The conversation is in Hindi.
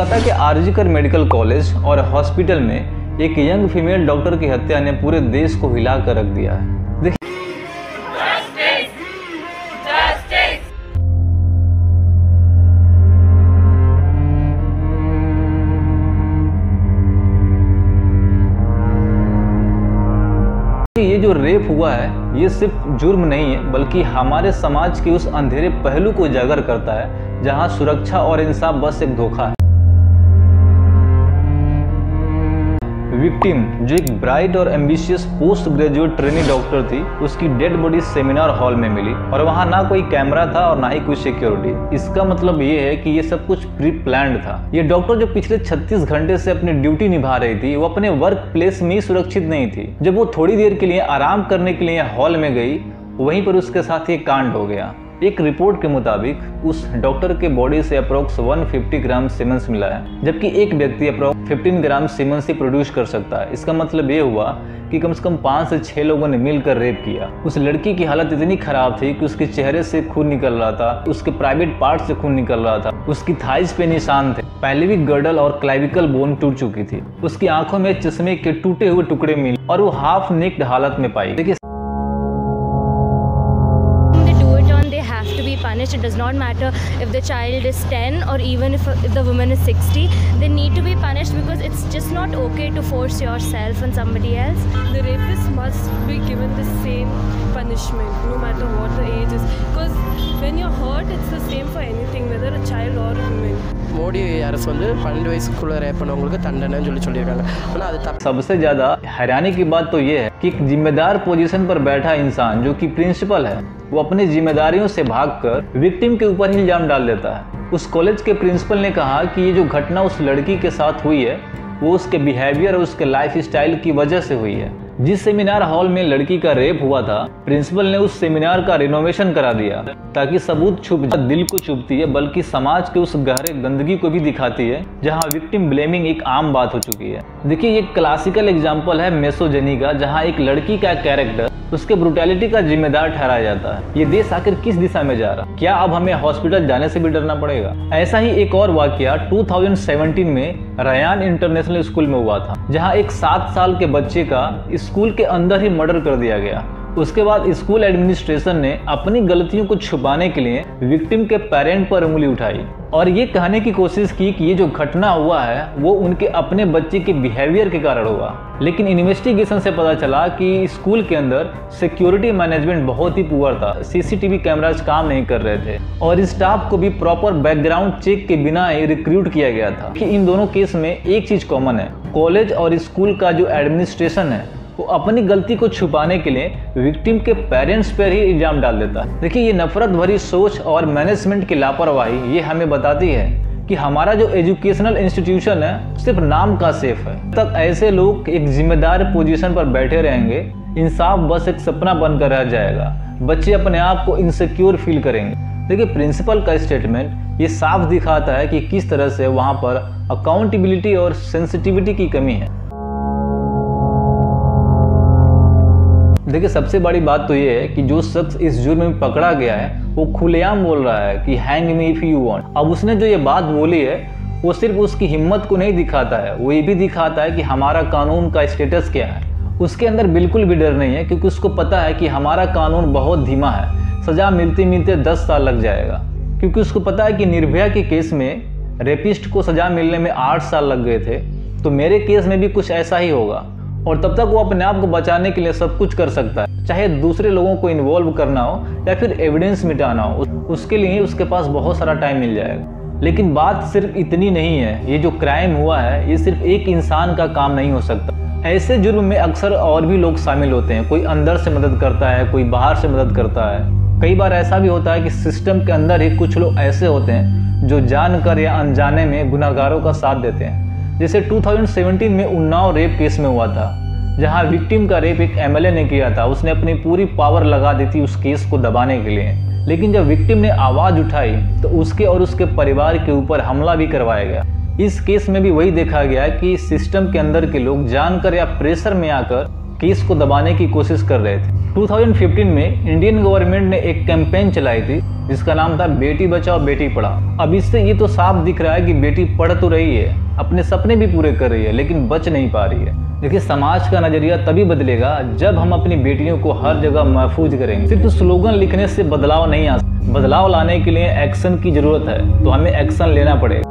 कोलकाता के आरजीकर मेडिकल कॉलेज और हॉस्पिटल में एक यंग फीमेल डॉक्टर की हत्या ने पूरे देश को हिला कर रख दिया है। ये जो रेप हुआ है ये सिर्फ जुर्म नहीं है, बल्कि हमारे समाज के उस अंधेरे पहलू को उजागर करता है जहां सुरक्षा और इंसाफ बस एक धोखा है। विक्टिम, जो एक ब्राइट और ambitious post graduate trainee doctor थी, उसकी डेड बॉडी सेमिनार हॉल में मिली और वहां ना कोई कैमरा था और ना ही कोई सिक्योरिटी। इसका मतलब ये है कि ये सब कुछ प्री प्लान्ड था। ये डॉक्टर जो पिछले 36 घंटे से अपनी ड्यूटी निभा रही थी, वो अपने वर्क प्लेस में ही सुरक्षित नहीं थी। जब वो थोड़ी देर के लिए आराम करने के लिए हॉल में गई, वहीं पर उसके साथ ये कांड हो गया। एक रिपोर्ट के मुताबिक उस डॉक्टर के बॉडी से अप्रोक्स 150 ग्राम सीमेंस मिला है, जबकि एक व्यक्ति अप्रोक्स 15 ग्राम सीमेंस ही प्रोड्यूस कर सकता है। इसका मतलब ये हुआ कि कम से कम 5 से 6 लोगों ने मिलकर रेप किया। उस लड़की की हालत इतनी खराब थी कि उसके चेहरे से खून निकल रहा था, उसके प्राइवेट पार्ट से खून निकल रहा था, उसकी थाइज पे निशान थे, पैल्विक गर्डल और क्लाविकल बोन टूट चुकी थी, उसकी आंखों में चश्मे के टूटे हुए टुकड़े मिले और वो हाफ नेक्ड हालत में पाई। देखिए, punished. It does not matter if the child is 10 or even if the woman is 60. They need to be punished because it's just not okay to force yourself on somebody else. The rapist must be given the same punishment no matter what the age is, because when you're hurt it's the same for anything, whether a child or a woman. Modi அரசு வந்து 12 வயசுக்குள்ள ரேப் பண்ணவங்களுக்கு தண்டனைன்னு சொல்லியிருக்காங்க। ஆனால் அது தப்பு। सबसे ज्यादा हैरानी की बात तो ये है कि एक जिम्मेदार पोजीशन पर बैठा इंसान जो कि प्रिंसिपल है, वो अपनी जिम्मेदारियों से भागकर विक्टिम के ऊपर ही इल्जाम डाल देता है। उस कॉलेज के प्रिंसिपल ने कहा कि ये जो घटना उस लड़की के साथ हुई है वो उसके बिहेवियर और उसके लाइफ स्टाइल की वजह से हुई है। जिस सेमिनार हॉल में लड़की का रेप हुआ था, प्रिंसिपल ने उस सेमिनार का रिनोवेशन करा दिया ताकि सबूत छुप दिल को चुभती है, बल्कि समाज के उस गहरे गंदगी को भी दिखाती है जहां विक्टिम ब्लेमिंग एक आम बात हो चुकी है। देखिए, ये क्लासिकल एग्जांपल है मिसोजिनी का, जहां एक लड़की का कैरेक्टर उसके ब्रुटैलिटी का जिम्मेदार ठहराया जाता है। ये देश आखिर किस दिशा में जा रहा? क्या अब हमें हॉस्पिटल जाने से भी डरना पड़ेगा? ऐसा ही एक और वाकया 2017 में रयान इंटरनेशनल स्कूल में हुआ था, जहां एक 7 साल के बच्चे का स्कूल के अंदर ही मर्डर कर दिया गया। उसके बाद स्कूल एडमिनिस्ट्रेशन ने अपनी गलतियों को छुपाने के लिए विक्टिम के पेरेंट पर उंगली उठाई और ये कहने की कोशिश की कि ये जो घटना हुआ है वो उनके अपने बच्चे के बिहेवियर के कारण हुआ। लेकिन इन्वेस्टिगेशन से पता चला कि स्कूल के अंदर सिक्योरिटी मैनेजमेंट बहुत ही पुअर था, सीसीटीवी कैमराज काम नहीं कर रहे थे और स्टाफ को भी प्रॉपर बैकग्राउंड चेक के बिना ही रिक्रूट किया गया था। कि इन दोनों केस में एक चीज कॉमन है, कॉलेज और स्कूल का जो एडमिनिस्ट्रेशन है वो अपनी गलती को छुपाने के लिए विक्टिम के पेरेंट्स पर ही इल्जाम डाल देता है। देखिए, ये नफरत भरी सोच और मैनेजमेंट की लापरवाही ये हमें बताती है कि हमारा जो एजुकेशनल इंस्टीट्यूशन है सिर्फ नाम का सेफ है। तब ऐसे लोग एक जिम्मेदार पोजीशन पर बैठे रहेंगे, इंसाफ बस एक सपना बनकर रह जाएगा, बच्चे अपने आप को इनसिक्योर फील करेंगे। देखिए, प्रिंसिपल का स्टेटमेंट ये साफ दिखाता है कि किस तरह से वहाँ पर अकाउंटेबिलिटी और सेंसिटिविटी की कमी है। देखिए, सबसे बड़ी बात तो ये है कि जो शख्स इस जुर्म में पकड़ा गया है वो खुलेआम बोल रहा है कि hang me if you want. अब उसने जो ये बात बोली है वो सिर्फ उसकी हिम्मत को नहीं दिखाता है, वो ये भी दिखाता है कि हमारा कानून का स्टेटस क्या है। उसके अंदर बिल्कुल भी डर नहीं है, क्योंकि उसको पता है कि हमारा कानून बहुत धीमा है, सजा मिलते मिलते 10 साल लग जाएगा। क्योंकि उसको पता है कि निर्भया के केस में रेपिस्ट को सजा मिलने में 8 साल लग गए थे, तो मेरे केस में भी कुछ ऐसा ही होगा और तब तक वो अपने आप को बचाने के लिए सब कुछ कर सकता है, चाहे दूसरे लोगों को इन्वॉल्व करना हो या फिर एविडेंस मिटाना हो, उसके लिए उसके पास बहुत सारा टाइम मिल जाएगा। लेकिन बात सिर्फ इतनी नहीं है, ये जो क्राइम हुआ है ये सिर्फ एक इंसान का काम नहीं हो सकता। ऐसे जुर्म में अक्सर और भी लोग शामिल होते हैं, कोई अंदर से मदद करता है, कोई बाहर से मदद करता है। कई बार ऐसा भी होता है कि सिस्टम के अंदर ही कुछ लोग ऐसे होते हैं जो जानकर या अनजाने में गुनहगारों का साथ देते हैं। जैसे 2017 में उन्नाव रेप केस में हुआ था, जहां विक्टिम का रेप एक एमएलए ने किया था। उसने अपनी पूरी पावर लगा दी थी उस केस को दबाने के लिए, लेकिन जब विक्टिम ने आवाज उठाई तो उसके और उसके परिवार के ऊपर हमला भी करवाया गया। इस केस में भी वही देखा गया कि सिस्टम के अंदर के लोग जानकर या प्रेशर में आकर केस को दबाने की कोशिश कर रहे थे। 2015 में इंडियन गवर्नमेंट ने एक कैंपेन चलाई थी जिसका नाम था बेटी बचाओ बेटी पढ़ाओ। अब इससे ये तो साफ दिख रहा है कि बेटी पढ़ तो रही है, अपने सपने भी पूरे कर रही है, लेकिन बच नहीं पा रही है। देखिए, समाज का नजरिया तभी बदलेगा जब हम अपनी बेटियों को हर जगह महफूज करेंगे। सिर्फ स्लोगन लिखने से बदलाव नहीं आ सकता। बदलाव लाने के लिए एक्शन की जरूरत है, तो हमें एक्शन लेना पड़ेगा।